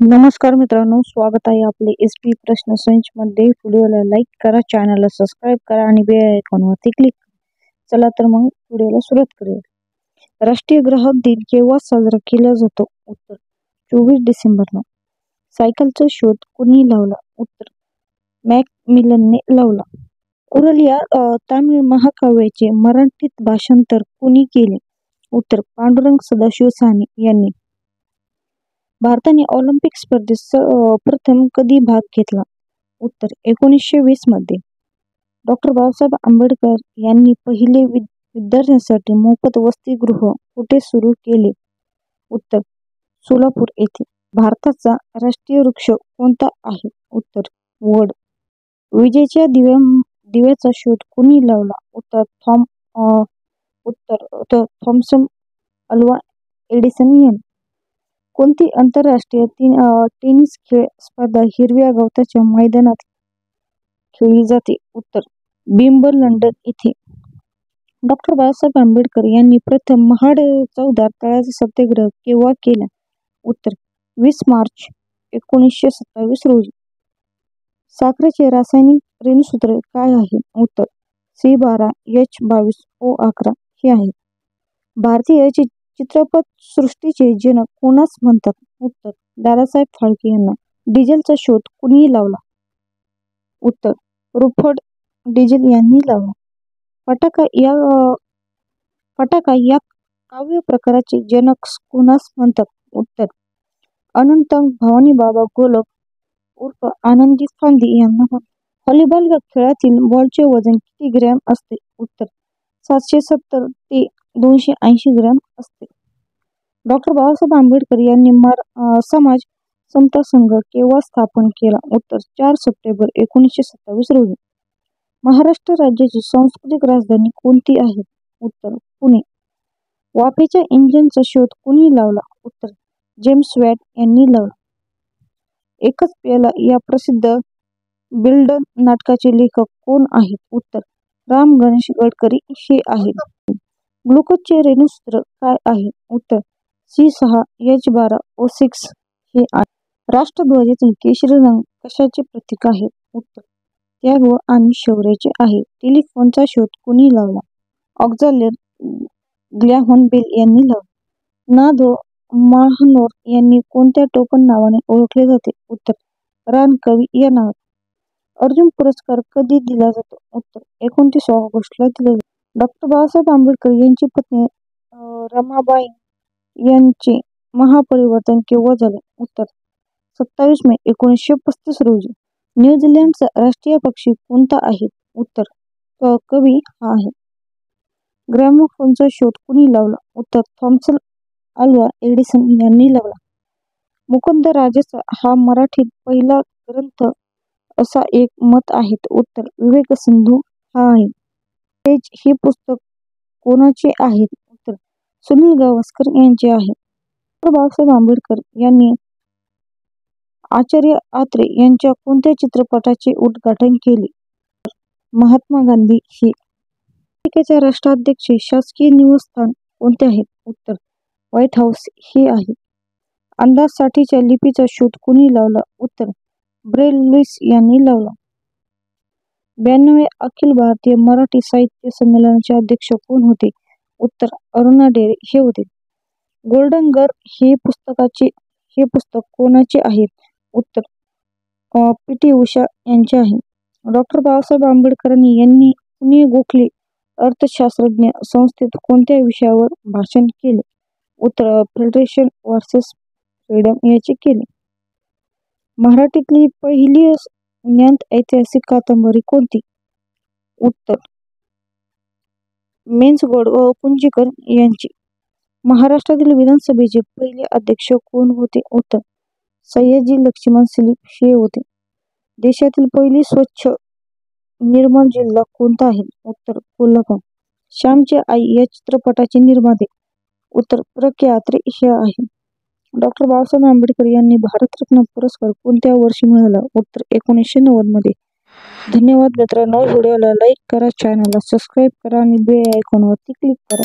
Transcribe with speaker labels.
Speaker 1: नमस्कार मित्रांनो, स्वागत आहे आपले SP प्रश्न संच मध्ये। व्हिडिओला लाईक करा, चॅनलला सबस्क्राईब करा आणि बेल आयकॉनवरती क्लिक करा। चला तर मग व्हिडिओला सुरुवात करूया। राष्ट्रीय ग्राहक दिन केव्हा साजरा केला जातो? उत्तर 24 डिसेंबरला। सायकलचा शोध कोणी लावला? उत्तर मॅकमिलनने लावला। उरल या तामिळ महाकाव्याचे मराठीत भाषांतर कोणी केले? उत्तर पांडुरंग सदाशिव साने यांनी। भारताने ऑलिम्पिक स्पर्धेत प्रथम कधी भाग घेतला? उत्तर 1920 मध्ये। डॉक्टर बाबासाहेब आंबेडकर यांनी पहिले विद्यार्थ्यांसाठी मोफत वसतिगृह कुठे सुरू केले? उत्तर सोलापूर येथे। भारताचा राष्ट्रीय वृक्ष कोणता आहे? उत्तर वड। विजेच्या दिव्याचा शोध कोणी लावला? उत्तर थॉमसन अल्वा एडिसन यांनी। कोणती आंतरराष्ट्रीय टेनिस खेळ स्पर्धा हिरव्या गवताच्या मैदानात खेळली जाते? उत्तर विंबलडन येथे। डॉक्टर बाबासाहेब आंबेडकर यांनी प्रथम महाड चौदार तळ्याचा सत्याग्रह केव्हा केला? उत्तर 20 मार्च 1927 रोजी। साखरेचे रासायनिक रेणूसूत्र काय आहे? उत्तर C12H22O11 हे आहे। भारतीय चित्रपट सृष्टीचे जनक कोणास म्हणतात? उत्तर दादासाहेब फाळके यांना। डिझेलचा शोध कुणी लावला? उत्तर रुपर्ट डिझेल यांनी लावला। फटाका या काव्य प्रकाराचे जनक कोणास म्हणतात? उत्तर अनंत भवानीबाबा गोलक उर्फ आनंदी फांदी यांना। व्हॉलीबॉल खेळातील बॉलचे वजन किती ग्रॅम असते? उत्तर 770 ते 280 ग्रॅम असते। डॉक्टर बाबासाहेब आंबेडकर यांनी समाज समता संघ केव्हा स्थापन केला? उत्तर 4 सप्टेंबर 1927 रोजी। महाराष्ट्र राज्याची सांस्कृतिक राजधानी कोणती आहे? उत्तर पुणे। वाफेच्या इंजिनचा शोध कोणी लावला? उत्तर जेम्स वॅट यांनी लावला। एकच प्याला या प्रसिद्ध बिल्डन नाटकाचे लेखक कोण आहेत? उत्तर राम गणेश गडकरी हे आहेत। ग्लुकोजचे रेणूसूत्र काय आहे? उत्तर C6H12O6 हे आहे। राष्ट्रध्वजातील केशरी रंग कशाचे प्रतीक आहे? उत्तर त्याग आणि शौर्याचे आहे। टेलिफोनचा शोध कोणी लावला? ऑक्झालेर ग्रॅहम बेल यांनी लावला। ना.धो. महानोर यांनी कोणत्या टोपण नावाने ओळखले जाते? उत्तर रानकवी या नावाने। अर्जुन पुरस्कार कधी दिला जातो? उत्तर 29 ऑगस्टला दिला जातो। डॉक्टर बाबासाहेब आंबेडकर यांची पत्नी रमाबाई यांचे महापरिवर्तन केव्हा झाले? उत्तर 27 मे 1935 रोजी। न्यूझीलंडचा राष्ट्रीय पक्षी कोणता आहे? उत्तर कवी हा आहे। ग्रॅमोफोनचा शोध कुणी लावला? उत्तर थॉमसन अल्वा एडिसन यांनी लावला। मुकुंद राजाचा हा मराठीत पहिला ग्रंथ असा एक मत आहे। उत्तर विवेक सिंधू हा आहे। तेज हे पुस्तक कोणाचे आहे? उत्तर सुनील गावस्कर यांचे आहे। डॉ. बाबासाहेब आंबेडकर यांनी आचार्य आत्रे यांच्या कोणत्या चित्रपटाचे उद्घाटन केले? महात्मा गांधी हे। अमेरिकेच्या राष्ट्राध्यक्षाचे शासकीय निवासस्थान कोणते आहे? उत्तर व्हाईट हाऊस हे आहे। अंदाजसाठीच्या लिपीचा शोध कोणी लावला? उत्तर ब्रेल लुईस यांनी लावला। 92 अखिल भारतीय मराठी साहित्य संमेलनाचे अध्यक्ष कोण होते? उत्तर अरुणा ढेरे हे होते। गोल्डन गर्ल हे पुस्तक कोणाचे आहे? उत्तर पी.टी. उषा यांचे आहे। डॉक्टर बाबासाहेब आंबेडकरांनी यांनी पुणे गोखले अर्थशास्त्रज्ञ संस्थेत कोणत्या विषयावर भाषण केले? उत्तर फेडरेशन वर्सेस फ्रीडम याचे केले। मराठीतली पहिली ज्ञात ऐतिहासिक कादंबरी कोणती? उत्तर मेन्सगड कुंजीकर यांची। महाराष्ट्रातील विधानसभेचे पहिले अध्यक्ष कोण होते? उत्तर सयाजी लक्ष्मण सिलीप हे होते। देशातील पहिली स्वच्छ निर्मल जिल्हा कोणता आहे? उत्तर कोल्हापूर। श्यामची आई या चित्रपटाचे निर्माते? उत्तर प्र. के. अत्रे हे आहे। डॉक्टर बाबासाहेब आंबेडकर यांनी भारतरत्न पुरस्कार कोणत्या वर्षी मिळाला? उत्तर 1990 मध्ये। धन्यवाद मित्रांनो, व्हिडिओला लाईक करा, चॅनलला सबस्क्राईब करा आणि बेल आयकॉनवरती क्लिक करा।